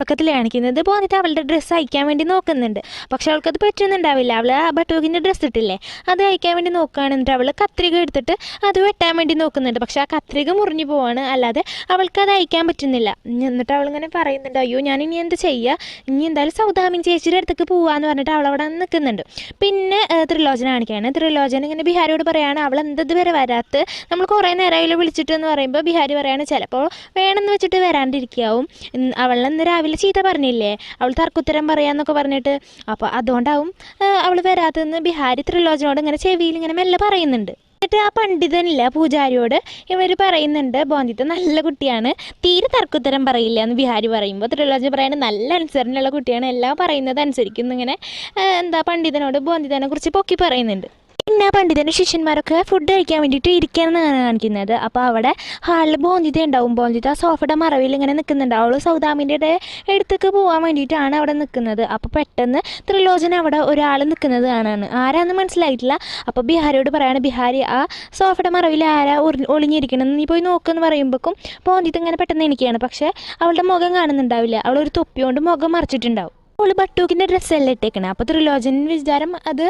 പക്കത്തിൽ കാണിക്കുന്നത് പോന്നിട്ട് അവളുടെ ഡ്രസ്സ് അയക്കാൻ വേണ്ടി നോക്കുന്നുണ്ട്. പക്ഷെ അവൾക്കത് പറ്റുന്നുണ്ടാവില്ല. അവൾ ആ ബട്ടൂക്കിൻ്റെ ഡ്രസ്സ് ഇട്ടില്ലേ അത് അയക്കാൻ വേണ്ടി നോക്കുകയാണ്. എന്നിട്ട് അവൾ കത്രിക എടുത്തിട്ട് അത് വെട്ടാൻ വേണ്ടി നോക്കുന്നുണ്ട്. പക്ഷെ ആ കത്രിക മുറിഞ്ഞു പോവാണ്, അല്ലാതെ അവൾക്ക് അത് അയക്കാൻ പറ്റുന്നില്ല. എന്നിട്ട് അവളിങ്ങനെ പറയുന്നുണ്ട്, അയ്യോ ഞാൻ ഇനി എന്ത് ചെയ്യുക, ഇനി എന്തായാലും സൗദാമിനി ചേച്ചിയുടെ അടുത്തേക്ക് പോവാന്ന് പറഞ്ഞിട്ട് അവളവിടെ നിൽക്കുന്നുണ്ട്. പിന്നെ ത്രിലോചന കാണിക്കുകയാണ്. ത്രിലോചന ഇങ്ങനെ ബിഹാരിയോട് പറയുകയാണ്, അവൾ എന്തത് വരെ വരാത്ത, നമ്മൾ കുറേ നേരമായാലും വിളിച്ചിട്ട് എന്ന് പറയുമ്പോൾ ബിഹാരി പറയുകയാണ്, ചിലപ്പോൾ വേണമെന്ന് വെച്ചിട്ട് വരാണ്ടിരിക്കാവും, അവളെന്ന് രാവിലെ ചീത്ത പറഞ്ഞില്ലേ, അവൾ തർക്കുത്തരം പറയാന്നൊക്കെ പറഞ്ഞിട്ട്, അപ്പോൾ അതുകൊണ്ടാവും അവൾ വരാത്തതെന്ന് ബിഹാരി ത്രിലോചനോട് ഇങ്ങനെ ചെവിയിൽ ഇങ്ങനെ മെല്ലെ പറയുന്നുണ്ട്. എന്നിട്ട് ആ പണ്ഡിതനില്ല പൂജാരിയോട് ഇവർ പറയുന്നുണ്ട്, ബോന്തിത്ത നല്ല കുട്ടിയാണ്, തീരെ തർക്കുത്തരം പറയില്ല എന്ന് ബിഹാരി പറയുമ്പോൾ ത്രിലോചന പറയുന്നത് നല്ല അനുസരണയുള്ള കുട്ടിയാണ്, എല്ലാം പറയുന്നത് അനുസരിക്കുന്നു. ഇങ്ങനെ പണ്ഡിതനോട് ബോന്തിത്തനെ കുറിച്ച് പൊക്കി പറയുന്നുണ്ട്. പിന്നെ പണ്ഡിതൻ്റെ ശിഷ്യന്മാരൊക്കെ ഫുഡ് കഴിക്കാൻ വേണ്ടിയിട്ട് ഇരിക്കുകയാണെന്നാണ് കാണിക്കുന്നത്. അപ്പോൾ അവിടെ ഹാളിൽ ബോന്തിത ഉണ്ടാവും. ബോന്തിത സോഫയുടെ മറവിൽ ഇങ്ങനെ നിൽക്കുന്നുണ്ട്. അവൾ സൗദാമിൻ്റെ അടുത്തേക്ക് പോകാൻ വേണ്ടിയിട്ടാണ് അവിടെ നിൽക്കുന്നത്. അപ്പോൾ പെട്ടെന്ന് ത്രിലോചന അവിടെ ഒരാൾ നിൽക്കുന്നത് കാണാണ്. ആരാന്ന് മനസ്സിലായിട്ടില്ല. അപ്പോൾ ബിഹാരിയോട് പറയാണ്, ബിഹാരി ആ സോഫയുടെ മറവിൽ ആരാ ഒളിഞ്ഞിരിക്കണം, നീ പോയി നോക്കുമെന്ന് പറയുമ്പോഴേക്കും ബോന്തിത ഇങ്ങനെ പെട്ടെന്ന് എനിക്കാണ്. പക്ഷേ അവളുടെ മുഖം കാണുന്നുണ്ടാവില്ല. അവളൊരു തൊപ്പിയോണ്ട് മുഖം മറിച്ചിട്ടുണ്ടാവും. അവൾ ബട്ടൂക്കിൻ്റെ ഡ്രസ്സെല്ലാം ഇട്ടേക്കണേ. അപ്പോൾ ത്രിലോചന വിചാരം അത്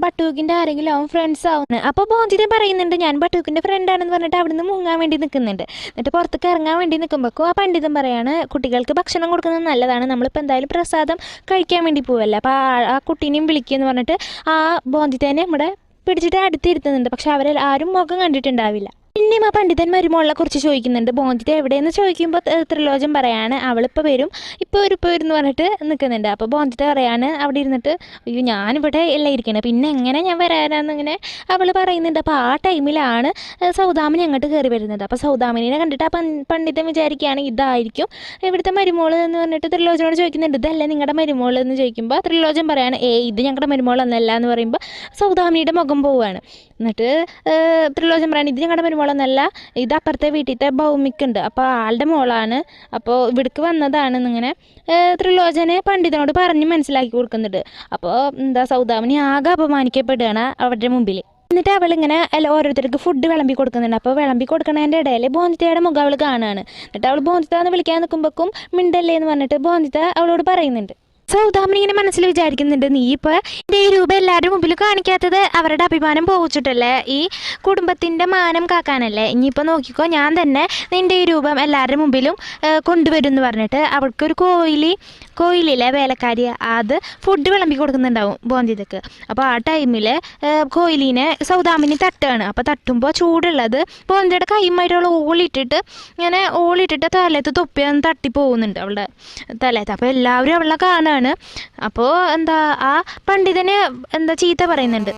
ബട്ടൂക്കിൻ്റെ ആരെങ്കിലും ആവും, ഫ്രണ്ട്സ് ആവുന്നത്. അപ്പോൾ ബോന്തിത പറയുന്നുണ്ട്, ഞാൻ ബട്ടൂക്കിൻ്റെ ഫ്രണ്ടാണെന്ന് പറഞ്ഞിട്ട് അവിടെ നിന്ന് മുങ്ങാൻ വേണ്ടി നിൽക്കുന്നുണ്ട്. എന്നിട്ട് പുറത്തേക്ക് ഇറങ്ങാൻ വേണ്ടി നിൽക്കുമ്പോഴേക്കും ആ പണ്ഡിതൻ പറയാണ്, കുട്ടികൾക്ക് ഭക്ഷണം കൊടുക്കുന്നത് നല്ലതാണ്, നമ്മളിപ്പോൾ എന്തായാലും പ്രസാദം കഴിക്കാൻ വേണ്ടി പോവല്ലേ, അപ്പോൾ ആ കുട്ടീനെയും വിളിക്കുമെന്ന് പറഞ്ഞിട്ട് ആ ബോന്തിതേനെ ഇവിടെ പിടിച്ചിട്ട് അടുത്തിരുത്തുന്നുണ്ട്. പക്ഷെ അവരാരും മുഖം കണ്ടിട്ടുണ്ടാവില്ല. പിന്നെയും ആ പണ്ഡിതൻ മരുമോളെ കുറിച്ച് ചോദിക്കുന്നുണ്ട്. ബോന്തിത എവിടെയെന്ന് ചോദിക്കുമ്പോൾ ത്രിലോചൻ പറയാണ്, അവളിപ്പോൾ വരും, ഇപ്പോൾ വരും എന്ന് പറഞ്ഞിട്ട് നിൽക്കുന്നുണ്ട്. അപ്പോൾ ബോന്തിത പറയാണ് അവിടെ ഇരുന്നിട്ട്, അയ്യോ ഞാനിവിടെ എല്ലാം ഇരിക്കണം, പിന്നെ എങ്ങനെ ഞാൻ വരാനാന്നിങ്ങനെ അവൾ പറയുന്നുണ്ട്. അപ്പോൾ ആ ടൈമിലാണ് സൗദാമിനി അങ്ങോട്ട് കയറി വരുന്നത്. അപ്പോൾ സൗദാമിനിനെ കണ്ടിട്ട് ആ പണ്ഡിതൻ വിചാരിക്കുകയാണ് ഇതായിരിക്കും ഇവിടുത്തെ മരുമോൾ എന്ന് പറഞ്ഞിട്ട് ത്രിലോചനോട് ചോദിക്കുന്നുണ്ട്, ഇതല്ലേ നിങ്ങളുടെ മരുമോൾ എന്ന് ചോദിക്കുമ്പോൾ ത്രിലോചൻ പറയാണ്, ഇത് ഞങ്ങളുടെ മരുമോളൊന്നല്ല എന്ന് പറയുമ്പോൾ സൗദാമിനിയുടെ മുഖം പോവുകയാണ്. എന്നിട്ട് ത്രിലോചൻ പറയാണ്, ഇത് ഞങ്ങളുടെ മരുമോളൊന്നല്ല, ഇത് അപ്പുറത്തെ വീട്ടിലത്തെ ഭൗമിക്കുണ്ട്, അപ്പോൾ ആളുടെ മോളാണ്, അപ്പോൾ ഇവിടേക്ക് വന്നതാണെന്നിങ്ങനെ ത്രിലോചനെ പണ്ഡിതനോട് പറഞ്ഞ് മനസ്സിലാക്കി കൊടുക്കുന്നുണ്ട്. അപ്പോൾ സൗദാമിനി ആകെ അപമാനിക്കപ്പെടുകയാണ് അവരുടെ മുമ്പിൽ. എന്നിട്ട് അവളിങ്ങനെ ഓരോരുത്തർക്ക് ഫുഡ് വിളമ്പി കൊടുക്കുന്നുണ്ട്. അപ്പോൾ വിളമ്പി കൊടുക്കുന്നതിൻ്റെ ഇടയിൽ ബോന്തിതയുടെ മുഖം അവൾ കാണുകയാണ്. എന്നിട്ട് അവൾ ബോന്തിത എന്ന് വിളിക്കാൻ നിൽക്കുമ്പോഴേക്കും മിണ്ടല്ലേ എന്ന് പറഞ്ഞിട്ട് ബോന്തിത അവളോട് പറയുന്നുണ്ട്. സൗദാമിനി ഇങ്ങനെ മനസ്സിൽ വിചാരിക്കുന്നുണ്ട്, നീ ഇപ്പോൾ എൻ്റെ ഈ രൂപ എല്ലാവരുടെ മുമ്പിൽ കാണിക്കാത്തത് അവരുടെ അഭിമാനം പോവിച്ചിട്ടല്ലേ, ഈ കുടുംബത്തിൻ്റെ മാനം കാക്കാനല്ലേ, ഇനിയിപ്പോൾ നോക്കിക്കോ ഞാൻ തന്നെ നിൻ്റെ ഈ രൂപം എല്ലാവരുടെ മുമ്പിലും കൊണ്ടുവരും എന്ന് പറഞ്ഞിട്ട് അവൾക്കൊരു കോയിലിലെ വേലക്കാരി അത് ഫുഡ് വിളമ്പി കൊടുക്കുന്നുണ്ടാവും ബോന്തിതക്ക്. അപ്പോൾ ആ ടൈമിൽ കോയിലിനെ സൗദാമിനി തട്ടുകയാണ്. അപ്പോൾ തട്ടുമ്പോൾ ചൂടുള്ളത് ബോന്തിയുടെ കൈമായിട്ട് അവൾ ഓളിട്ടിട്ട് തലത്ത് തൊപ്പിയൊന്ന് തട്ടിപ്പോകുന്നുണ്ട് അവളുടെ തലത്ത്. അപ്പോൾ എല്ലാവരും അവളെ കാണുകയാണ്. അപ്പോൾ ആ പണ്ഡിതന് ചീത്ത പറയുന്നുണ്ട്,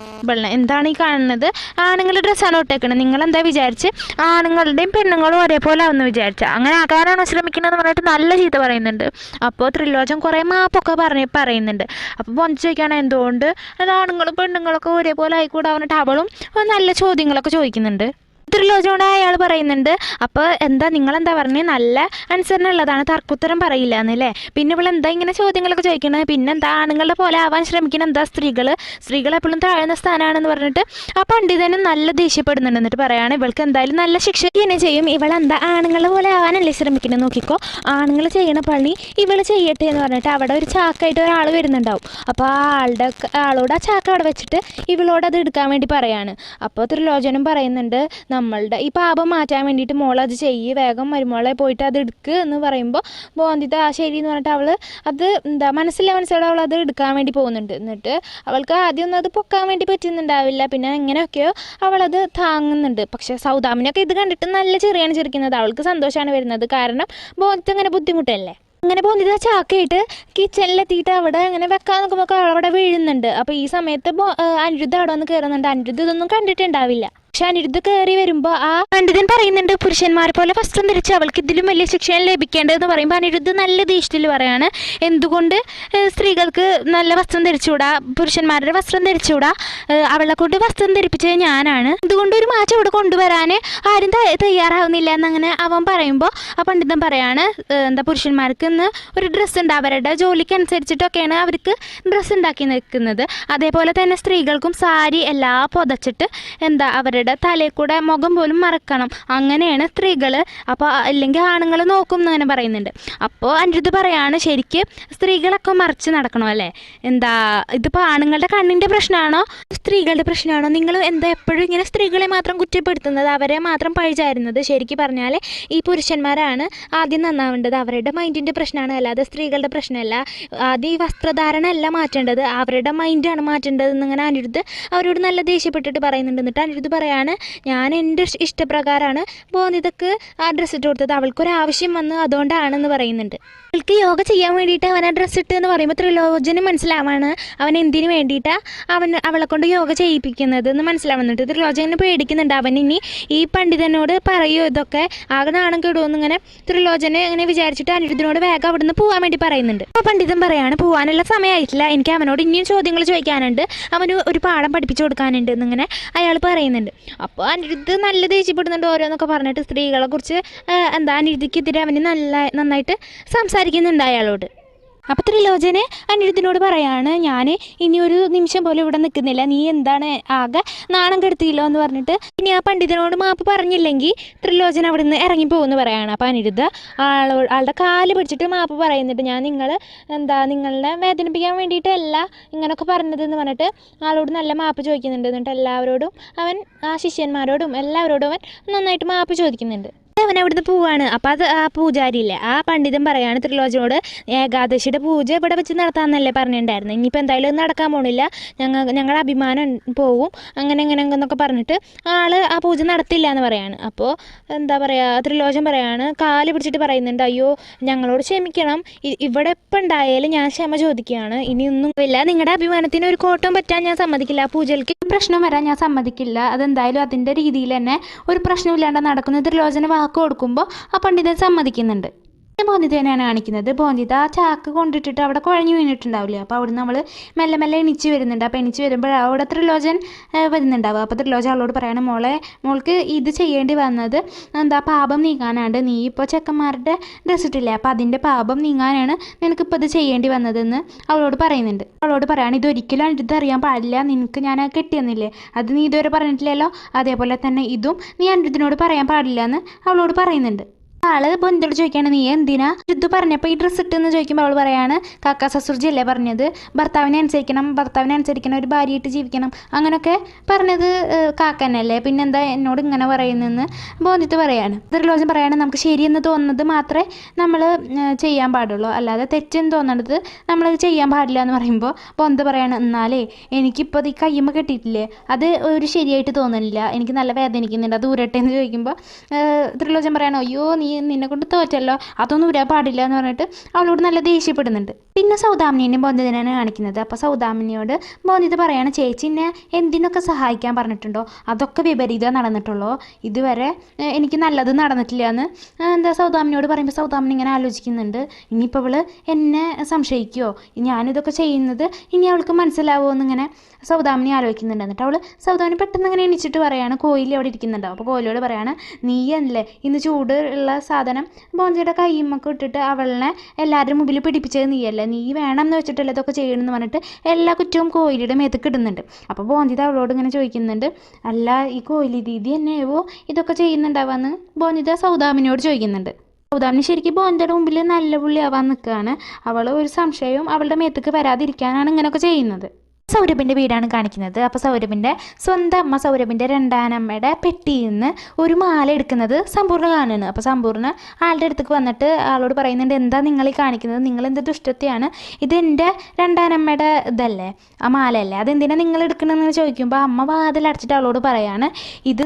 എന്താണ് ഈ കാണുന്നത്, ആണുങ്ങളുടെ ഡ്രസ്സാണ് ഇട്ടേക്കണത്, നിങ്ങളെന്താ വിചാരിച്ച് ആണുങ്ങളുടെയും പെണ്ണുങ്ങളും ഒരേപോലെ ആവുമെന്ന് വിചാരിച്ച, അങ്ങനെ ആകാനാണോ ശ്രമിക്കണമെന്ന് പറഞ്ഞിട്ട് നല്ല ചീത്ത പറയുന്നുണ്ട്. അപ്പോൾ ത്രിലോചൻ കുറേ മാപ്പൊക്കെ പറയുന്നുണ്ട്. അപ്പോൾ ബോന്തിത ചോദിക്കുകയാണ്, എന്തുകൊണ്ട് അത് ആണുങ്ങളും പെണ്ണുങ്ങളൊക്കെ ഒരേപോലെ ആയിക്കൂടാ പറഞ്ഞിട്ട് അവളും നല്ല ചോദ്യങ്ങളൊക്കെ ചോദിക്കുന്നുണ്ട്. ത്രിലോചനോട് അയാൾ പറയുന്നുണ്ട്, അപ്പോൾ നിങ്ങളെന്താ പറഞ്ഞത്, നല്ല അനുസരണ ഉള്ളതാണ്, തർക്കുത്തരം പറയില്ല എന്നല്ലേ, പിന്നെ ഇവളെന്താ ഇങ്ങനെ ചോദ്യങ്ങളൊക്കെ ചോദിക്കണത്, പിന്നെന്താ ആണുങ്ങളുടെ പോലെ ആവാൻ ശ്രമിക്കണം, എന്താ സ്ത്രീകൾ എപ്പോഴും താഴ്ന്ന സ്ഥാനമാണെന്ന് പറഞ്ഞിട്ട് ആ പണ്ഡിതനും നല്ല ദേഷ്യപ്പെടുന്നുണ്ട്. എന്നിട്ട് പറയാണ്, ഇവൾക്ക് എന്തായാലും നല്ല ശിക്ഷ തന്നെ ചെയ്യും, ഇവളെന്താ ആണുങ്ങളുടെ പോലെ ആവാനല്ലേ ശ്രമിക്കണം, നോക്കിക്കോ ആണുങ്ങൾ ചെയ്യണ പണി ഇവൾ ചെയ്യട്ടെ എന്ന് പറഞ്ഞിട്ട് അവിടെ ഒരു ചാക്കായിട്ട് ഒരാൾ വരുന്നുണ്ടാവും. അപ്പോൾ ആളോട് ആ ചാക്ക അവിടെ വെച്ചിട്ട് ഇവളോട് അത് എടുക്കാൻ വേണ്ടി പറയാണ്. അപ്പോൾ ത്രിലോചനും പറയുന്നുണ്ട്, നമ്മളുടെ ഈ പാപം മാറ്റാൻ വേണ്ടിയിട്ട് മോളത് വേഗം മരുമോളെ പോയിട്ട് അത് എടുക്കുക എന്ന് പറയുമ്പോൾ ബോന്തിത ശരി എന്ന് പറഞ്ഞിട്ട് അവൾ അത് മനസ്സിലോടെ അവൾ അത് എടുക്കാൻ വേണ്ടി പോകുന്നുണ്ട്. എന്നിട്ട് അവൾക്ക് ആദ്യമൊന്നും അത് പൊക്കാൻ വേണ്ടി പറ്റുന്നുണ്ടാവില്ല, പിന്നെ എങ്ങനെയൊക്കെയോ അവളത് താങ്ങുന്നുണ്ട്. പക്ഷേ സൗദാമിനിയൊക്കെ ഇത് കണ്ടിട്ട് നല്ല ചെറിയാണ് ചിരിക്കുന്നത്, അവൾക്ക് സന്തോഷമാണ് വരുന്നത്, കാരണം ബോന്തിത അങ്ങനെ ബുദ്ധിമുട്ടല്ലേ. അങ്ങനെ ബോന്തിത ചാക്കയിട്ട് കിച്ചണിലെത്തിയിട്ട് അവിടെ അങ്ങനെ വെക്കാൻ നോക്കുമ്പോൾ അവളവിടെ വീഴുന്നുണ്ട്. അപ്പോൾ ഈ സമയത്ത് അനിരുദ്ധ അവിടെ വന്ന് കയറുന്നുണ്ട്. അനിരുദ്ധ ഇതൊന്നും കണ്ടിട്ടുണ്ടാവില്ല. പക്ഷെ അനിരുദ്ധ കയറി വരുമ്പോൾ ആ പണ്ഡിതൻ പറയുന്നുണ്ട്, പുരുഷന്മാരെ പോലെ വസ്ത്രം ധരിച്ച് അവൾക്ക് ഇതിലും വലിയ ശിക്ഷ ലഭിക്കേണ്ടതെന്ന് പറയുമ്പോൾ അനിരുദ്ധ നല്ല ദേഷ്യത്തിൽ പറയാണ്, എന്തുകൊണ്ട് സ്ത്രീകൾക്ക് നല്ല വസ്ത്രം ധരിച്ചുകൂടാ, പുരുഷന്മാരുടെ വസ്ത്രം ധരിച്ചുകൂടാ, അവളെ കൊണ്ട് വസ്ത്രം ധരിപ്പിച്ചത് ഞാനാണ്, എന്തുകൊണ്ട് ഒരു മാറ്റം ഇവിടെ കൊണ്ടുവരാൻ ആരും തയ്യാറാവുന്നില്ല എന്നങ്ങനെ അവൻ പറയുമ്പോൾ ആ പണ്ഡിതൻ പറയാണ്, പുരുഷന്മാർക്ക് ഇന്ന് ഒരു ഡ്രസ്സ് ഉണ്ട്, അവരുടെ ജോലിക്ക് അനുസരിച്ചിട്ടൊക്കെയാണ് അവർക്ക് ഡ്രസ്സ് ഉണ്ടാക്കി നിൽക്കുന്നത്, അതേപോലെ തന്നെ സ്ത്രീകൾക്കും സാരി എല്ലാം പുതച്ചിട്ട് അവരുടെ അവരുടെ തലയിൽ കൂടെ മുഖം പോലും മറക്കണം, അങ്ങനെയാണ് സ്ത്രീകൾ. അപ്പോൾ അല്ലെങ്കിൽ ആണുങ്ങൾ നോക്കും എന്നങ്ങനെ പറയുന്നുണ്ട്. അപ്പോൾ അനിരുദ്ധ് പറയാണ് ശരിക്ക് സ്ത്രീകളൊക്കെ മറച്ച് നടക്കണം അല്ലേ, എന്താ ഇതിപ്പോൾ ആണുങ്ങളുടെ കണ്ണിൻ്റെ പ്രശ്നമാണോ സ്ത്രീകളുടെ പ്രശ്നമാണോ? നിങ്ങൾ എന്താ എപ്പോഴും ഇങ്ങനെ സ്ത്രീകളെ മാത്രം കുറ്റപ്പെടുത്തുന്നത്, അവരെ മാത്രം പഴിചാരുന്നത്? ശരിക്കും പറഞ്ഞാൽ ഈ പുരുഷന്മാരാണ് ആദ്യം നന്നാവേണ്ടത്, അവരുടെ മൈൻഡിൻ്റെ പ്രശ്നമാണ്, അല്ലാതെ സ്ത്രീകളുടെ പ്രശ്നമല്ല. ആദ്യം ഈ വസ്ത്രധാരണ അല്ല മാറ്റേണ്ടത്, അവരുടെ മൈൻഡാണ് മാറ്റേണ്ടത് എന്നിങ്ങനെ അനിരുദ്ധ് അവരോട് നല്ല ദേഷ്യപ്പെട്ടിട്ട് പറയുന്നുണ്ട്. എന്നിട്ട് അനിരുദ്ധ് പറയാണ് ഞാൻ എൻ്റെ ഇഷ്ടപ്രകാരമാണ് ബോധിതക്ക് ആ ഡ്രസ്സ് ഇട്ട് കൊടുത്തത്, അവൾക്കൊരാവശ്യം വന്ന് അതുകൊണ്ടാണെന്ന് പറയുന്നുണ്ട്. അവൾക്ക് യോഗ ചെയ്യാൻ വേണ്ടിയിട്ട് അവൻ ആ ഡ്രസ്സ് ഇട്ട് എന്ന് പറയുമ്പോൾ ത്രിലോചന് മനസ്സിലാവാണ് അവൻ എന്തിനു വേണ്ടിയിട്ടാണ് അവളെ കൊണ്ട് യോഗ ചെയ്യിപ്പിക്കുന്നത് എന്ന് മനസ്സിലാവുന്നുണ്ട്. ത്രിലോചന് പേടിക്കുന്നുണ്ട്, അവൻ ഇനി ഈ പണ്ഡിതനോട് പറയുമോ ഇതൊക്കെ, ആകെ നാണം കെടുമെന്ന് ഇങ്ങനെ ത്രിലോചന് ഇങ്ങനെ വിചാരിച്ചിട്ട് അനിരുദ്ധിനോട് വേഗം അവിടുന്ന് പോകാൻ വേണ്ടി പറയുന്നുണ്ട്. അപ്പോൾ പണ്ഡിതൻ പറയാണ് പോകാനുള്ള സമയമായിട്ടില്ല, എനിക്ക് അവനോട് ഇനിയും ചോദ്യങ്ങൾ ചോദിക്കാനുണ്ട്, അവന് ഒരു പാഠം പഠിപ്പിച്ചു കൊടുക്കാനുണ്ട് എന്നിങ്ങനെ അയാൾ പറയുന്നുണ്ട്. അപ്പോൾ അനിരുദ്ധ് നല്ല ദേഷ്യപ്പെടുന്നുണ്ട്, ഓരോന്നൊക്കെ പറഞ്ഞിട്ട് സ്ത്രീകളെ കുറിച്ച് അനിരുദ്ധിക്കെതിരെ അവന് നന്നായിട്ട് സംസാരിക്കുന്നുണ്ട് അയാളോട്. അപ്പോൾ ത്രിലോചന് അനിരുദ്ധിനോട് പറയാണ് ഞാൻ ഇനി ഒരു നിമിഷം പോലും ഇവിടെ നിൽക്കുന്നില്ല, നീ എന്താണ് ആകെ നാണം കെടുത്തിയില്ലോ എന്ന് പറഞ്ഞിട്ട് ഇനി ആ പണ്ഡിതനോട് മാപ്പ് പറഞ്ഞില്ലെങ്കിൽ ത്രിലോചന അവിടെ നിന്ന് ഇറങ്ങിപ്പോകുമെന്ന് പറയാണ്. അപ്പോൾ അനിരുദ്ധ ആളുടെ കാല് പിടിച്ചിട്ട് മാപ്പ് പറയുന്നുണ്ട്, ഞാൻ നിങ്ങളെ വേദനിപ്പിക്കാൻ വേണ്ടിയിട്ടല്ല ഇങ്ങനെയൊക്കെ പറഞ്ഞതെന്ന് പറഞ്ഞിട്ട് ആളോട് നല്ല മാപ്പ് ചോദിക്കുന്നുണ്ട്. എന്നിട്ട് എല്ലാവരോടും അവൻ ആ ശിഷ്യന്മാരോടും എല്ലാവരോടും അവൻ നന്നായിട്ട് മാപ്പ് ചോദിക്കുന്നുണ്ട്. അവൻ അവിടുന്ന് പോവാണ്. അപ്പോൾ അത് ആ പൂജാരിയില്ലേ ആ പണ്ഡിതൻ പറയാണ് ത്രിലോചനോട് ഏകാദശിയുടെ പൂജ ഇവിടെ വെച്ച് നടത്താമെന്നല്ലേ പറഞ്ഞിട്ടുണ്ടായിരുന്നു, ഇനിയിപ്പോൾ എന്തായാലും അത് നടക്കാൻ പോണില്ല, ഞങ്ങളുടെ അഭിമാനം പോവും അങ്ങനെ എന്നൊക്കെ പറഞ്ഞിട്ട് ആൾ ആ പൂജ നടത്തില്ല എന്ന് പറയാണ്. അപ്പോൾ എന്താ പറയുക, ത്രിലോചൻ പറയാണ് കാല് പിടിച്ചിട്ട് പറയുന്നുണ്ട്, അയ്യോ ഞങ്ങളോട് ക്ഷമിക്കണം, ഇവിടെ ഇപ്പം ഉണ്ടായാലും ഞാൻ ക്ഷമ ചോദിക്കുകയാണ്, ഇനിയൊന്നും ഇല്ല, നിങ്ങളുടെ അഭിമാനത്തിന് ഒരു കോട്ടം പറ്റാൻ ഞാൻ സമ്മതിക്കില്ല, പൂജയ്ക്ക് പ്രശ്നം വരാൻ ഞാൻ സമ്മതിക്കില്ല, അതെന്തായാലും അതിൻ്റെ രീതിയിൽ തന്നെ ഒരു പ്രശ്നമില്ലാണ്ട് നടക്കുന്ന ത്രിലോചന വാക്ക് കൊടുക്കുമ്പോൾ ആ പണ്ഡിതൻ സമ്മതിക്കുന്നുണ്ട്. ബോന്തിത തന്നെയാണ് കാണിക്കുന്നത്. ബോന്തിത ആ ചാക്ക് കൊണ്ടിട്ടിട്ട് അവിടെ കുഴഞ്ഞു വീണിട്ടുണ്ടാവില്ലേ, അപ്പോൾ അവിടെ നമ്മൾ മെല്ലെ മെല്ലെ എണിച്ച് വരുന്നുണ്ട്. അപ്പോൾ എണിച്ച് വരുമ്പോൾ അവിടെ ത്രിലോചൻ വരുന്നുണ്ടാവുക. അപ്പോൾ ത്രിലോചൻ അവളോട് പറയാണ്, മോൾക്ക് ഇത് ചെയ്യേണ്ടി വന്നത് പാപം നീങ്ങാനാണ്ട്, നീ ഇപ്പോൾ ചെക്കന്മാരുടെ ഡ്രസ്സ് ഇട്ടില്ലേ, അപ്പോൾ അതിൻ്റെ പാപം നീങ്ങാനാണ് നിനക്കിപ്പോൾ ഇത് ചെയ്യേണ്ടി വന്നതെന്ന് അവളോട് പറയുന്നുണ്ട്. അവളോട് പറയാണ് ഇതൊരിക്കലും അനിരുദ്ധ അറിയാൻ പാടില്ല, നിനക്ക് ഞാൻ കെട്ടിയെന്നില്ലേ, അത് നീ ഇതുവരെ പറഞ്ഞിട്ടില്ലല്ലോ, അതേപോലെ തന്നെ ഇതും നീ അനിരുദ്ധിനോട് പറയാൻ പാടില്ല എന്ന് അവളോട് പറയുന്നുണ്ട്. ആള് ബോന്തിയോട് ചോദിക്കുകയാണ് നീ എന്തിനാ ഋതു പറഞ്ഞപ്പോൾ ഈ ഡ്രസ്സ് ഇട്ടെന്ന് ചോദിക്കുമ്പോൾ അവൾ പറയാണ് കാക്ക സസുർജി അല്ലേ പറഞ്ഞത്, ഭർത്താവിനെ അനുസരിക്കണം, ഒരു ഭാര്യയായിട്ട് ജീവിക്കണം, അങ്ങനെയൊക്കെ പറഞ്ഞത് കാക്കനല്ലേ, പിന്നെന്താ എന്നോട് ഇങ്ങനെ പറയുന്നതെന്ന് ബോന്തിത്ത് പറയാണ്. ത്രിലോചൻ പറയാണ് നമുക്ക് ശരിയെന്ന് തോന്നുന്നത് മാത്രമേ നമ്മൾ ചെയ്യാൻ പാടുള്ളൂ, അല്ലാതെ തെറ്റെന്ന് തോന്നണത് നമ്മൾ ചെയ്യാൻ പാടില്ല എന്ന് പറയുമ്പോൾ ബോന്ത് പറയാണ് എന്നാലേ എനിക്കിപ്പോൾ ഈ കയ്യമ്മ കെട്ടിയിട്ടില്ലേ അത് ഒരു ശരിയായിട്ട് തോന്നുന്നില്ല, എനിക്ക് നല്ല വേദനിക്കുന്നുണ്ട്, അത് ഊരട്ടെ എന്ന് ചോദിക്കുമ്പോൾ ത്രിലോചൻ പറയണോ അയ്യോ നിന്നെ കൊണ്ട് തോറ്റല്ലോ, അതൊന്നും ഊരാൻ പാടില്ല എന്ന് പറഞ്ഞിട്ട് അവളോട് നല്ല ദേഷ്യപ്പെടുന്നുണ്ട്. പിന്നെ സൗദാമിനിയും ബോന്തിതനാണ് കാണിക്കുന്നത്. അപ്പോൾ സൗദാമിനിയോട് ബോന്തിത പറയാണ് ചേച്ചി എന്നെ എന്തിനൊക്കെ സഹായിക്കാൻ പറഞ്ഞിട്ടുണ്ടോ അതൊക്കെ വിപരീതം നടന്നിട്ടുള്ളൂ, ഇതുവരെ എനിക്ക് നല്ലത് നടന്നിട്ടില്ല എന്ന് സൗദാമിനിയോട് പറയുമ്പോൾ സൗദാമിനി ഇങ്ങനെ ആലോചിക്കുന്നുണ്ട്, ഇനിയിപ്പോൾ അവൾ എന്നെ സംശയിക്കുമോ, ഞാനിതൊക്കെ ചെയ്യുന്നത് ഇനി അവൾക്ക് മനസ്സിലാവുമോ എന്നിങ്ങനെ സൗദാമിനി ആലോചിക്കുന്നുണ്ട്. എന്നിട്ട് അവൾ സൗദാമിനി പെട്ടെന്ന് ഇങ്ങനെ എണീച്ചിട്ട് പറയാണ്, കോയിൽ അവിടെ ഇരിക്കുന്നുണ്ടാവും. അപ്പോൾ കോയിലോട് പറയാണ് നീ അല്ലേ ഇന്ന് ചൂട് ഉള്ള സാധനം ബോന്തിയുടെ കൈമ്മൊക്കെ ഇട്ടിട്ട് അവളെ എല്ലാവരുടെ മുമ്പിൽ പിടിപ്പിച്ചത് നീയല്ലേ, നീ വേണം എന്ന് വെച്ചിട്ടല്ലേ ഇതൊക്കെ ചെയ്യണമെന്ന് പറഞ്ഞിട്ട് എല്ലാ കുറ്റവും കോയിലിയുടെ മേത്തേക്ക് ഇടുന്നുണ്ട്. അപ്പോൾ ബോന്തിത അവളോട് ഇങ്ങനെ ചോദിക്കുന്നുണ്ട്, അല്ല ഈ കോയിലി ദീദി എന്നെയോ ഇതൊക്കെ ചെയ്യുന്നുണ്ടാവാന്ന് ബോന്തിത സൗദാമിനിയോട് ചോദിക്കുന്നുണ്ട്. സൗദാമിനി ശരിക്കും ബോന്തിയുടെ മുമ്പിൽ നല്ല പുള്ളിയാവാൻ നിൽക്കുകയാണ്, അവൾ ഒരു സംശയവും അവളുടെ മേത്തേക്ക് വരാതിരിക്കാനാണ് ഇങ്ങനെയൊക്കെ ചെയ്യുന്നത്. സൗരഭിൻ്റെ വീടാണ് കാണിക്കുന്നത്. അപ്പോൾ സൗരഭിൻ്റെ സ്വന്തം അമ്മ സൗരഭിൻ്റെ രണ്ടാനമ്മയുടെ പെട്ടിയിൽ നിന്ന് ഒരു മാല എടുക്കുന്നത് സമ്പൂർണ്ണ കാണുകയാണ്. അപ്പോൾ സമ്പൂർണ്ണ ആളുടെ അടുത്തേക്ക് വന്നിട്ട് ആളോട് പറയുന്നുണ്ട് എന്താ നിങ്ങൾ ഈ കാണിക്കുന്നത്, നിങ്ങൾ എന്ത് ദുഷ്ടത്തെയാണ്, ഇത് എൻ്റെ രണ്ടാനമ്മയുടെ ഇതല്ലേ ആ മാലയല്ലേ, അതെന്തിനാണ് നിങ്ങൾ എടുക്കണമെന്ന് ചോദിക്കുമ്പോൾ അമ്മ വാതിലടച്ചിട്ട് അവളോട് പറയാണ് ഇത്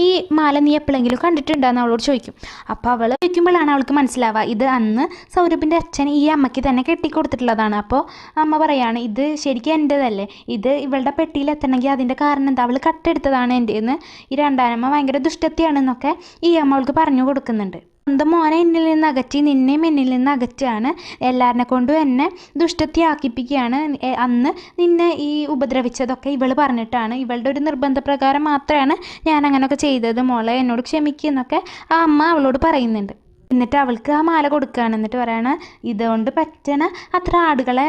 ഈ മാല നീ എപ്പോഴെങ്കിലും കണ്ടിട്ടുണ്ടോയെന്ന് അവളോട് ചോദിക്കും. അപ്പോൾ അവൾ ചോദിക്കുമ്പോഴാണ് അവൾക്ക് മനസ്സിലാവുക ഇത് അന്ന് സൗരഭിൻ്റെ അച്ഛൻ ഈ അമ്മയ്ക്ക് തന്നെ കെട്ടിക്കൊടുത്തിട്ടുള്ളതാണ്. അപ്പോൾ അമ്മ പറയാണ് ഇത് ശരിക്കും എൻ്റെതല്ലേ, ഇത് ഇവളുടെ പെട്ടിയിൽ എത്തണമെങ്കിൽ അതിൻ്റെ കാരണം എന്താ, അവൾ കട്ടെടുത്തതാണ് എൻ്റെന്ന്, ഈ രണ്ടാനമ്മ ഭയങ്കര ദുഷ്ടത്തിയാണെന്നൊക്കെ ഈ അമ്മ അവൾക്ക് പറഞ്ഞു കൊടുക്കുന്നുണ്ട്. സ്വന്തം മോനെ എന്നിൽ നിന്ന് അകറ്റി നിന്നെയും എന്നിൽ നിന്ന് അകറ്റാണ്, എല്ലാവരെ കൊണ്ടും എന്നെ ദുഷ്ടത്തിയാക്കിപ്പിക്കുകയാണ്, അന്ന് നിന്നെ ഈ ഉപദ്രവിച്ചതൊക്കെ ഇവൾ പറഞ്ഞിട്ടാണ്, ഇവളുടെ ഒരു നിർബന്ധപ്രകാരം മാത്രമാണ് ഞാൻ അങ്ങനെയൊക്കെ ചെയ്തത്, മോളെ എന്നോട് ക്ഷമിക്കുന്നൊക്കെ ആ അമ്മ അവളോട് പറയുന്നുണ്ട്. എന്നിട്ട് അവൾക്ക് ആ മാല കൊടുക്കുകയാണ്. എന്നിട്ട് പറയാണ് ഇതുകൊണ്ട് പറ്റണ അത്ര ആടുകളെ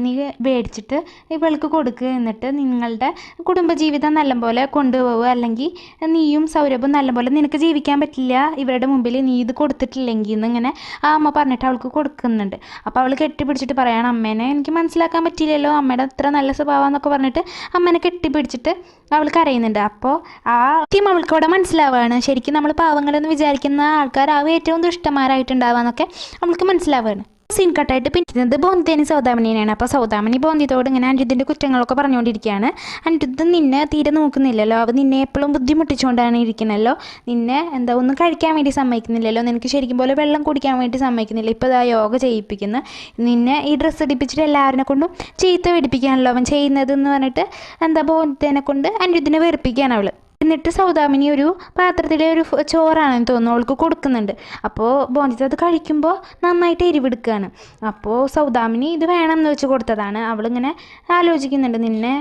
നീ മേടിച്ചിട്ട് ഇവൾക്ക് കൊടുക്കുക. എന്നിട്ട് നിങ്ങളുടെ കുടുംബജീവിതം നല്ലപോലെ കൊണ്ടുപോവുക. അല്ലെങ്കിൽ നീയും സൗരഭും നല്ലപോലെ നിനക്ക് ജീവിക്കാൻ പറ്റില്ല ഇവരുടെ മുമ്പിൽ നീ ഇത് കൊടുത്തിട്ടില്ലെങ്കിൽ എന്നിങ്ങനെ ആ അമ്മ പറഞ്ഞിട്ട് അവൾക്ക് കൊടുക്കുന്നുണ്ട്. അപ്പോൾ അവൾ കെട്ടിപ്പിടിച്ചിട്ട് പറയാണ് അമ്മേനെ എനിക്ക് മനസ്സിലാക്കാൻ പറ്റില്ലല്ലോ, അമ്മയുടെ അത്ര നല്ല സ്വഭാവം എന്നൊക്കെ പറഞ്ഞിട്ട് അമ്മേനെ കെട്ടിപ്പിടിച്ചിട്ട് അവൾ കരയുന്നുണ്ട്. അപ്പോൾ ആ ടീം അവൾക്ക് അവിടെ മനസ്സിലാവുകയാണ് ശരിക്കും നമ്മൾ പാവങ്ങളെന്ന് വിചാരിക്കുന്ന ആൾക്കാരാവും ഏറ്റവും ദുഷ്ടന്മാരായിട്ടുണ്ടാവുക അവൾക്ക് മനസ്സിലാവുകയാണ്. സീൻ കട്ടായിട്ട് പിന്നിടുന്നത് ബോന്തിതേനും സൗദാമിനിയാണ്. അപ്പോൾ സൗദാമിനി ബോന്തിത്തോട് ഇങ്ങനെ അനിരുദ്ധിൻ്റെ കുറ്റങ്ങളൊക്കെ പറഞ്ഞുകൊണ്ടിരിക്കുകയാണ്. അനിരുദ്ധ് നിന്നെ തീരെ നോക്കുന്നില്ലല്ലോ, അവ നിന്നെ എപ്പോഴും ബുദ്ധിമുട്ടിച്ചുകൊണ്ടാണ് ഇരിക്കണല്ലോ, നിന്നെ ഒന്നും കഴിക്കാൻ വേണ്ടി സമ്മതിക്കുന്നില്ലല്ലോ, നിനക്ക് ശരിക്കും പോലെ വെള്ളം കുടിക്കാൻ വേണ്ടി സമ്മതിക്കുന്നില്ല, ഇപ്പോൾ ഇതാ യോഗ ചെയ്യിപ്പിക്കുന്നു, നിന്നെ ഈ ഡ്രസ്സ് ഇടിപ്പിച്ചിട്ട് എല്ലാവരിനെ കൊണ്ടും ചീത്ത പിടിപ്പിക്കാണല്ലോ അവൻ ചെയ്യുന്നതെന്ന് പറഞ്ഞിട്ട് ബോന്തിതേനെ കൊണ്ട് അനിരുദ്ധിനെ വെറുപ്പിക്കുകയാണ് അവൾ. എന്നിട്ട് സൗദാമിനി ഒരു പാത്രത്തിലെ ഒരു ചോറാണെന്ന് തോന്നുന്നു അവൾക്ക് കൊടുക്കുന്നുണ്ട്. അപ്പോൾ ബോന്തിത അത് കഴിക്കുമ്പോൾ നന്നായിട്ട് എരിവെടുക്കുകയാണ്. അപ്പോൾ സൗദാമിനി ഇത് വേണമെന്ന് വെച്ച് കൊടുത്തതാണ്. അവളിങ്ങനെ ആലോചിക്കുന്നുണ്ട് നിന്നെ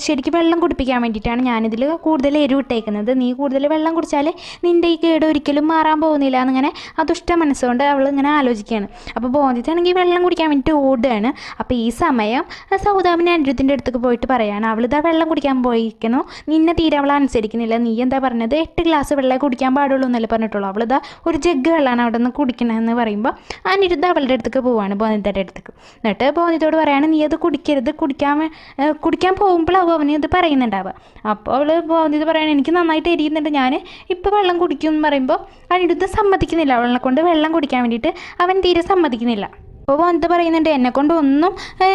ശരിക്കും വെള്ളം കുടിപ്പിക്കാൻ വേണ്ടിയിട്ടാണ് ഞാനിതിൽ കൂടുതൽ എരിവിട്ടേക്കുന്നത്, നീ കൂടുതൽ വെള്ളം കുടിച്ചാൽ നിൻ്റെ ഈ കേട് ഒരിക്കലും മാറാൻ പോകുന്നില്ല എന്നിങ്ങനെ ആ ദുഷ്ട മനസ്സുകൊണ്ട് അവൾ ഇങ്ങനെ ആലോചിക്കുകയാണ്. അപ്പോൾ ബോന്തിതാണെങ്കിൽ വെള്ളം കുടിക്കാൻ വേണ്ടിയിട്ട് ഓടുകയാണ്. അപ്പോൾ ഈ സമയം സൗദാമിനി അനിരുദ്ധിൻ്റെ അടുത്തേക്ക് പോയിട്ട് പറയുകയാണ് അവളിതാ വെള്ളം കുടിക്കാൻ പോയിരിക്കുന്നു, നിന്നെ തീരെ അവൾ അനുസരിക്കുന്നു, നീ എന്താ പറഞ്ഞത് 8 ഗ്ലാസ് വെള്ളം കുടിക്കാൻ പാടുള്ളൂ എന്നല്ലേ പറഞ്ഞിട്ടുള്ളൂ, അവളിതാ ഒരു ജഗ് വെള്ളമാണ് അവിടെ നിന്ന് കുടിക്കണമെന്ന് പറയുമ്പോൾ അനിരുദ്ധ അവളുടെ അടുത്തേക്ക് പോവാണ് ബോന്തിതയുടെ അടുത്തേക്ക്. എന്നിട്ട് ബോന്തിതയോട് പറയാണ് നീ അത് കുടിക്കരുത്, കുടിക്കാൻ പോകുമ്പോഴാവും അവന് ഇത് പറയുന്നുണ്ടാവുക. അപ്പോൾ അവൾ ബോന്തിത പറയണം എനിക്ക് നന്നായിട്ട് എരിയുന്നുണ്ട്, ഞാൻ ഇപ്പോൾ വെള്ളം കുടിക്കും എന്ന് പറയുമ്പോൾ അനിരുദ്ധ സമ്മതിക്കുന്നില്ല, അവളെ കൊണ്ട് വെള്ളം കുടിക്കാൻ വേണ്ടിയിട്ട് അവൻ തീരെ സമ്മതിക്കുന്നില്ല. അപ്പോൾ ബോന്തിത പറയുന്നുണ്ട് എന്നെക്കൊണ്ട് ഒന്നും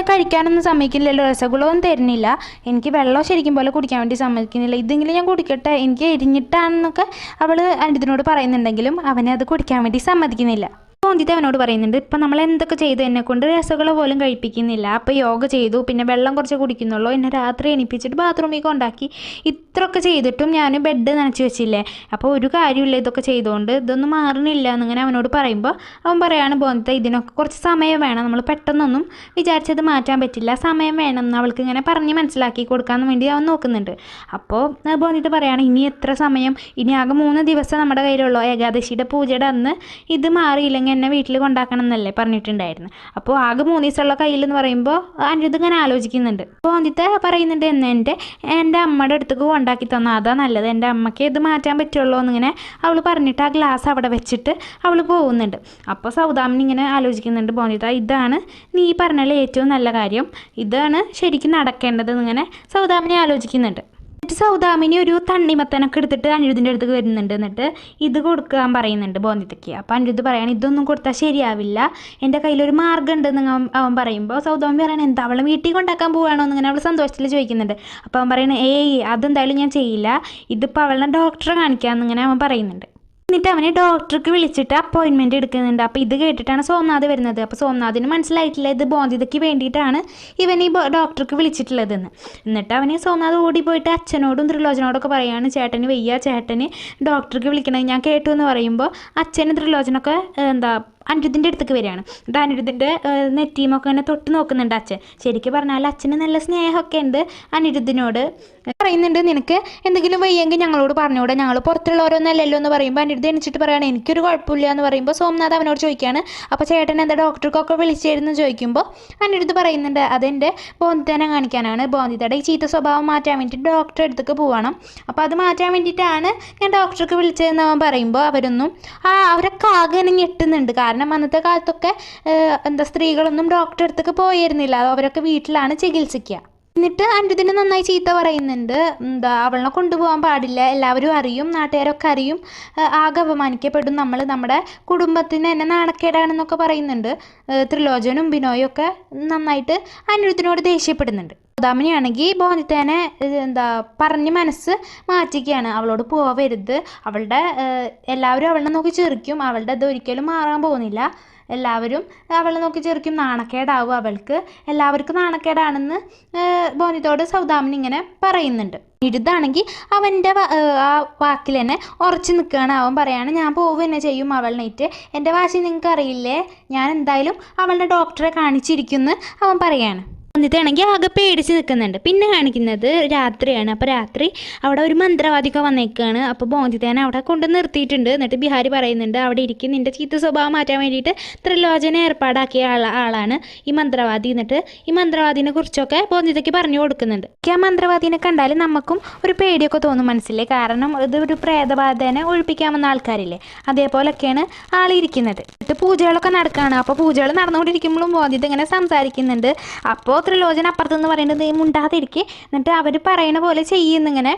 കഴിക്കാനൊന്നും സമ്മതിക്കില്ലല്ലോ, രസഗുളമൊന്നും തരുന്നില്ല, എനിക്ക് വെള്ളം ശരിക്കും പോലെ കുടിക്കാൻ വേണ്ടി സമ്മതിക്കുന്നില്ല, ഇതെങ്കിലും ഞാൻ കുടിക്കട്ടെ എനിക്ക് എരിഞ്ഞിട്ടാണെന്നൊക്കെ അവൾ അനിരുദ്ധിനോട് പറയുന്നുണ്ടെങ്കിലും അവനെ അത് കുടിക്കാൻ വേണ്ടി സമ്മതിക്കുന്നില്ല. ബോന്തിത അവനോട് പറയുന്നുണ്ട് ഇപ്പം നമ്മൾ എന്തൊക്കെ ചെയ്തു എന്നെക്കൊണ്ട് രസഗുള പോലും കഴിപ്പിക്കുന്നില്ല, അപ്പോൾ യോഗ ചെയ്തു പിന്നെ വെള്ളം കുറച്ച് കുടിക്കുന്നുള്ളൂ, എന്നെ രാത്രി എണീപ്പിച്ചിട്ട് ബാത്റൂമിൽ കൊണ്ടാക്കി, ഇത്രയൊക്കെ ചെയ്തിട്ടും ഞാൻ ബെഡ് നനച്ച് വെച്ചില്ലേ, അപ്പോൾ ഒരു കാര്യമില്ല ഇതൊക്കെ ചെയ്തുകൊണ്ട്, ഇതൊന്നും മാറണില്ല എന്നിങ്ങനെ അവനോട് പറയുമ്പോൾ അവൻ പറയാണ് ബോന്തിത ഇതിനൊക്കെ കുറച്ച് സമയം വേണം, നമ്മൾ പെട്ടെന്നൊന്നും വിചാരിച്ചത് മാറ്റാൻ പറ്റില്ല, സമയം വേണം എന്ന് അവൾക്ക് ഇങ്ങനെ പറഞ്ഞ് മനസ്സിലാക്കി കൊടുക്കാൻ വേണ്ടി അവൻ നോക്കുന്നുണ്ട്. അപ്പോൾ ബോന്തിത പറയാണ് ഇനി എത്ര സമയം, ഇനി ആകെ 3 ദിവസം നമ്മുടെ കയ്യിലുള്ളൂ, ഏകാദശിയുടെ പൂജയുടെ അന്ന് ഇത് മാറിയില്ലെങ്കിൽ എന്നെ വീട്ടിൽ കൊണ്ടാക്കണം എന്നല്ലേ പറഞ്ഞിട്ടുണ്ടായിരുന്നു, അപ്പോൾ ആകെ 3 ദിവസമുള്ള കയ്യിലെന്ന് പറയുമ്പോൾ അനിരുദ്ധ് ഇങ്ങനെ ആലോചിക്കുന്നുണ്ട്. ബോന്തിത പറയുന്നുണ്ട് എൻ്റെ അമ്മയുടെ അടുത്തേക്ക് കൊണ്ടാക്കി തന്നാൽ അതാ നല്ലത്, എൻ്റെ അമ്മയ്ക്ക് ഇത് മാറ്റാൻ പറ്റുള്ളൂ എന്നിങ്ങനെ അവൾ പറഞ്ഞിട്ട് ആ ഗ്ലാസ് അവിടെ വെച്ചിട്ട് അവൾ പോകുന്നുണ്ട്. അപ്പോൾ സൗദാമിനി ഇങ്ങനെ ആലോചിക്കുന്നുണ്ട് ബോന്തിത ഇതാണ് നീ പറഞ്ഞാൽ ഏറ്റവും നല്ല കാര്യം, ഇതാണ് ശരിക്കും നടക്കേണ്ടത് എന്നിങ്ങനെ സൗദാമിനി ആലോചിക്കുന്നുണ്ട്. എന്നിട്ട് സൗദാമിനി ഒരു തണ്ണിമത്തനൊക്കെ എടുത്തിട്ട് അനിരുദ്ധിൻ്റെ അടുത്തേക്ക് വരുന്നുണ്ട്. എന്നിട്ട് ഇത് കൊടുക്കാൻ പറയുന്നുണ്ട് ബോന്തിതയ്ക്ക്. അപ്പോൾ അനിരുദ്ധ് പറയാണ് ഇതൊന്നും കൊടുത്താൽ ശരിയാവില്ല, എൻ്റെ കയ്യിലൊരു മാർഗ്ഗം ഉണ്ടെന്ന് അവൻ പറയുമ്പോൾ സൗദാമിനി പറയണ എന്താ അവളെ വീട്ടിൽ കൊണ്ടാക്കാൻ പോവുകയാണോ എന്നിങ്ങനെ അവൾ സന്തോഷത്തിൽ ചോദിക്കുന്നുണ്ട്. അപ്പോൾ അവൻ പറയണേ ഏയ് അതെന്തായാലും ഞാൻ ചെയ്യില്ല, ഇതിപ്പോൾ അവളെ ഡോക്ടറെ കാണിക്കാമെന്നിങ്ങനെ അവൻ പറയുന്നുണ്ട്. എന്നിട്ട് അവനെ ഡോക്ടർക്ക് വിളിച്ചിട്ട് അപ്പോയിൻമെൻറ്റ് എടുക്കുന്നുണ്ട്. അപ്പോൾ ഇത് കേട്ടിട്ടാണ് സോംനാഥ് വരുന്നത്. അപ്പോൾ സോംനാഥിന് മനസ്സിലായിട്ടില്ല ഇത് ബോന്തിതയ്ക്ക് വേണ്ടിയിട്ടാണ് ഇവൻ ഈ ഡോക്ടർക്ക് വിളിച്ചിട്ടുള്ളതെന്ന്. എന്നിട്ട് അവന് സോംനാഥ് ഓടിപ്പോയിട്ട് അച്ഛനോടും ത്രിലോചനോടൊക്കെ പറയുകയാണ് ചേട്ടന് വയ്യ, ചേട്ടന് ഡോക്ടർക്ക് വിളിക്കണത് ഞാൻ കേട്ടു എന്ന് പറയുമ്പോൾ അച്ഛനും ത്രിലോചനൊക്കെ അനിരുദ്ധിൻ്റെ അടുത്തേക്ക് വരികയാണ്. എന്നിട്ട് അനിരുദ്ധിൻ്റെ നെറ്റിയുമൊക്കെ ഇങ്ങനെ തൊട്ട് നോക്കുന്നുണ്ട് അച്ഛൻ. ശരിക്കും പറഞ്ഞാൽ അച്ഛന് നല്ല സ്നേഹമൊക്കെ ഉണ്ട് അനിരുദ്ധിനോട്. പറയുന്നുണ്ട് നിനക്ക് എന്തെങ്കിലും വയ്യെങ്കിൽ ഞങ്ങളോട് പറഞ്ഞുകൂടെ, ഞങ്ങൾ പുറത്തുള്ളവരൊന്നല്ലല്ലോ എന്ന് പറയുമ്പോൾ അനിരുദ്ധ എണിച്ചിട്ട് പറയുകയാണ് എനിക്കൊരു കുഴപ്പമില്ല എന്ന് പറയുമ്പോൾ സോംനാഥ് അവനോട് ചോദിക്കുകയാണ് അപ്പോൾ ചേട്ടൻ എന്താ ഡോക്ടർക്കൊക്കെ വിളിച്ചിരുന്നു ചോദിക്കുമ്പോൾ അനിരുദ്ധ പറയുന്നുണ്ട് അതെൻ്റെ ബോന്തിതനെ കാണിക്കാനാണ്, ബോന്തിതയുടെ ഈ ചീത്ത സ്വഭാവം മാറ്റാൻ വേണ്ടിയിട്ട് ഡോക്ടറെ അടുത്തേക്ക് പോകണം, അപ്പോൾ അത് മാറ്റാൻ വേണ്ടിയിട്ടാണ് ഞാൻ ഡോക്ടർക്ക് വിളിച്ചതെന്ന് അവൻ പറയുമ്പോൾ അവരൊക്കെ ആകെ ഞെട്ടുന്നുണ്ട്. കാരണം അന്നത്തെ കാലത്തൊക്കെ സ്ത്രീകളൊന്നും ഡോക്ടറെ അടുത്തേക്ക് പോയിരുന്നില്ല, അവരൊക്കെ വീട്ടിലാണ് ചികിത്സിക്കുക. എന്നിട്ട് അനിരുദ്ധിനെ നന്നായി ചീത്ത പറയുന്നുണ്ട്, അവളെ കൊണ്ടുപോകാൻ പാടില്ല, എല്ലാവരും അറിയും, നാട്ടുകാരൊക്കെ അറിയും, ആകെ അപമാനിക്കപ്പെടും, നമ്മൾ നമ്മുടെ കുടുംബത്തിന് തന്നെ നാണക്കേടാണെന്നൊക്കെ പറയുന്നുണ്ട്. ത്രിലോചനും ബിനോയും ഒക്കെ നന്നായിട്ട് അനിരുദ്ധിനോട് ദേഷ്യപ്പെടുന്നുണ്ട്. സൗദാമിനിയാണെങ്കിൽ ബോന്തിതേനെ പറഞ്ഞ് മനസ്സ് മാറ്റിക്കുകയാണ്, അവളോട് പോവരുത്, എല്ലാവരും അവളെ നോക്കി ചിരിക്കും, അവളുടെ ഇത് ഒരിക്കലും മാറാൻ പോകുന്നില്ല, എല്ലാവരും അവളെ നോക്കി ചിരിക്കും, നാണക്കേടാവും അവൾക്ക്, എല്ലാവർക്കും നാണക്കേടാണെന്ന് ബോന്തിതയോട് സൗദാമിനി ഇങ്ങനെ പറയുന്നുണ്ട്. ഇതാണെങ്കിൽ അവൻ്റെ ആ വാക്കിൽ തന്നെ ഉറച്ചു നിൽക്കുകയാണ്. അവൻ പറയാണ് ഞാൻ പോവുക തന്നെ ചെയ്യും അവളിനേറ്റ്, എൻ്റെ വാശി നിങ്ങൾക്ക് അറിയില്ലേ, ഞാൻ എന്തായാലും അവളുടെ ഡോക്ടറെ കാണിച്ചിരിക്കുമെന്ന് അവൻ പറയാണ്. എന്നിട്ടാണെങ്കിൽ ആകെ പേടിച്ച് നിൽക്കുന്നുണ്ട്. പിന്നെ കാണിക്കുന്നത് രാത്രിയാണ്. അപ്പോൾ രാത്രി അവിടെ ഒരു മന്ത്രവാദിയൊക്കെ വന്നേക്കാണ്. അപ്പോൾ ബോന്തിത്തേനെ അവിടെ കൊണ്ട് നിർത്തിയിട്ടുണ്ട്. എന്നിട്ട് ബിഹാരി പറയുന്നുണ്ട്, അവിടെ ഇരിക്കും, നിൻ്റെ ചീത്ത സ്വഭാവം മാറ്റാൻ വേണ്ടിയിട്ട് ത്രിലോചന ഏർപ്പാടാക്കിയ ആളാണ് ഈ മന്ത്രവാദി. എന്നിട്ട് ഈ മന്ത്രവാദിനെ കുറിച്ചൊക്കെ ബോന്തിതയ്ക്ക് പറഞ്ഞു കൊടുക്കുന്നുണ്ട്. ആ മന്ത്രവാദിനെ കണ്ടാൽ നമുക്കും ഒരു പേടിയൊക്കെ തോന്നും മനസ്സിലെ, കാരണം ഇത് ഒരു പ്രേതബാധനെ ഒഴിപ്പിക്കാമെന്ന ആൾക്കാരില്ലേ, അതേപോലൊക്കെയാണ് ആളിരിക്കുന്നത്. എന്നിട്ട് പൂജകളൊക്കെ നടക്കുകയാണ്. അപ്പോൾ പൂജകൾ നടന്നുകൊണ്ടിരിക്കുമ്പോഴും ബോന്തിത ഇങ്ങനെ സംസാരിക്കുന്നുണ്ട്. അപ്പോൾ ത്രിലോചന അപ്പുറത്തുനിന്ന് പറയുന്നത് മുണ്ടാതിരിക്കെ, എന്നിട്ട് അവർ പറയണ പോലെ ചെയ്യുന്നിങ്ങനെ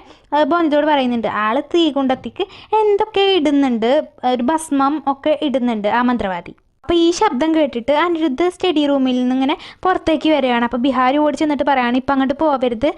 ബോന്തിതയോട് പറയുന്നുണ്ട്. ആള് തീകുണ്ടത്തിക്ക് എന്തൊക്കെ ഇടുന്നുണ്ട്, ഒരു ഭസ്മം ഒക്കെ ഇടുന്നുണ്ട് ആ മന്ത്രവാദി. അപ്പോൾ ഈ ശബ്ദം കേട്ടിട്ട് അനിരുദ്ധ് സ്റ്റഡി റൂമിൽ നിന്ന് ഇങ്ങനെ പുറത്തേക്ക് വരികയാണ്. അപ്പോൾ ബിഹാരി ഓടി ചെന്നിട്ട് പറയുകയാണ്, ഇപ്പം അങ്ങോട്ട് പോകരുത്,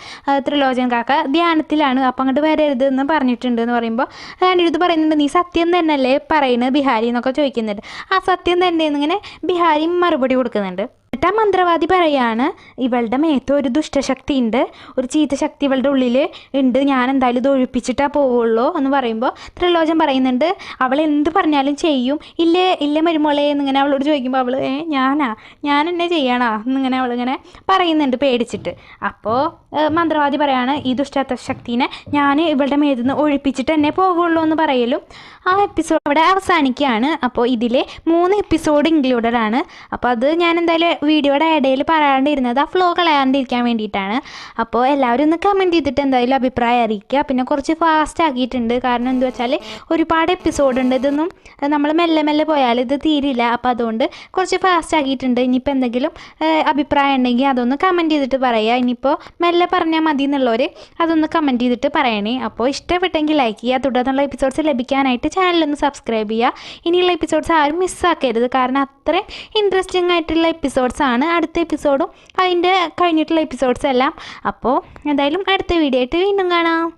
ത്രിലോചൻ കാക്ക ധ്യാനത്തിലാണ്, അപ്പം അങ്ങോട്ട് വരരുത് എന്ന് പറഞ്ഞിട്ടുണ്ട് എന്ന് പറയുമ്പോൾ അനിരുദ്ധ് പറയുന്നുണ്ട്, നീ സത്യം തന്നെയല്ലേ പറയുന്നത് ബിഹാരി എന്നൊക്കെ ചോദിക്കുന്നുണ്ട്. ആ സത്യം തന്നെ എന്നിങ്ങനെ ബിഹാരി മറുപടി കൊടുക്കുന്നുണ്ട്. എന്നിട്ട് ആ മന്ത്രവാദി പറയാണ്, ഇവളുടെ മേത്ത് ഒരു ദുഷ്ടശക്തി ഉണ്ട്, ഒരു ചീത്ത ശക്തി ഇവളുടെ ഉള്ളിൽ ഉണ്ട്, ഞാൻ എന്തായാലും ഇത് ഒഴിപ്പിച്ചിട്ടാ പോവുള്ളൂ എന്ന് പറയുമ്പോൾ ത്രിലോചൻ പറയുന്നുണ്ട്, അവൾ എന്ത് പറഞ്ഞാലും ചെയ്യും, ഇല്ലേ മരുമോളെ എന്നിങ്ങനെ അവളോട് ചോദിക്കുമ്പോൾ അവൾ ഞാൻ എന്നെ ചെയ്യണോ എന്നിങ്ങനെ അവളിങ്ങനെ പറയുന്നുണ്ട് പേടിച്ചിട്ട്. അപ്പോൾ മന്ത്രവാദി പറയാണ്, ഈ ദുഷ്ടശക്തിനെ ഞാൻ ഇവളുടെ മേത്ത് നിന്ന് ഒഴിപ്പിച്ചിട്ട് എന്നെ പോവുള്ളൂ എന്ന് പറയലും ആ എപ്പിസോഡ് അവിടെ അവസാനിക്കുകയാണ്. അപ്പോൾ ഇതിൽ 3 എപ്പിസോഡ് ഇൻക്ലൂഡഡ് ആണ്. അപ്പോൾ അത് ഞാൻ എന്തായാലും വീഡിയോയുടെ ഇടയിൽ പറയാണ്ടിരുന്നത് ആ ഫ്ലോ കളയാണ്ടിരിക്കാൻ വേണ്ടിയിട്ടാണ്. അപ്പോൾ എല്ലാവരും ഒന്ന് കമൻറ്റ് ചെയ്തിട്ട് എന്തായാലും അഭിപ്രായം അറിയിക്കുക. പിന്നെ കുറച്ച് ഫാസ്റ്റ് ആക്കിയിട്ടുണ്ട്, കാരണം എന്താ വെച്ചാൽ ഒരുപാട് എപ്പിസോഡ് ഉണ്ട്, ഇതൊന്നും നമ്മൾ മെല്ലെ മെല്ലെ പോയാൽ ഇത് തീരില്ല. അപ്പോൾ അതുകൊണ്ട് കുറച്ച് ഫാസ്റ്റ് ആക്കിയിട്ടുണ്ട്. ഇനിയിപ്പോൾ എന്തെങ്കിലും അഭിപ്രായം ഉണ്ടെങ്കിൽ അതൊന്ന് കമൻറ്റ് ചെയ്തിട്ട് പറയുക. ഇനിയിപ്പോൾ മെല്ലെ പറഞ്ഞാൽ മതി എന്നുള്ളവർ അതൊന്ന് കമൻറ്റ് ചെയ്തിട്ട് പറയണേ. അപ്പോൾ ഇഷ്ടപ്പെട്ടെങ്കിൽ ലൈക്ക് ചെയ്യുക, തുടർന്നുള്ള എപ്പിസോഡ്സ് ലഭിക്കാനായിട്ട് ചാനലൊന്ന് സബ്സ്ക്രൈബ് ചെയ്യുക. ഇനിയുള്ള എപ്പിസോഡ്സ് ആരും മിസ്സാക്കരുത്, കാരണം അത്രയും ഇൻട്രസ്റ്റിംഗ് ആയിട്ടുള്ള എപ്പിസോഡ്സ് ആണ് അടുത്ത എപ്പിസോഡും അതിൻ്റെ കഴിഞ്ഞിട്ടുള്ള എപ്പിസോഡ്സ് എല്ലാം. അപ്പോൾ എന്തായാലും അടുത്ത വീഡിയോ ആയിട്ട് വീണ്ടും കാണാം.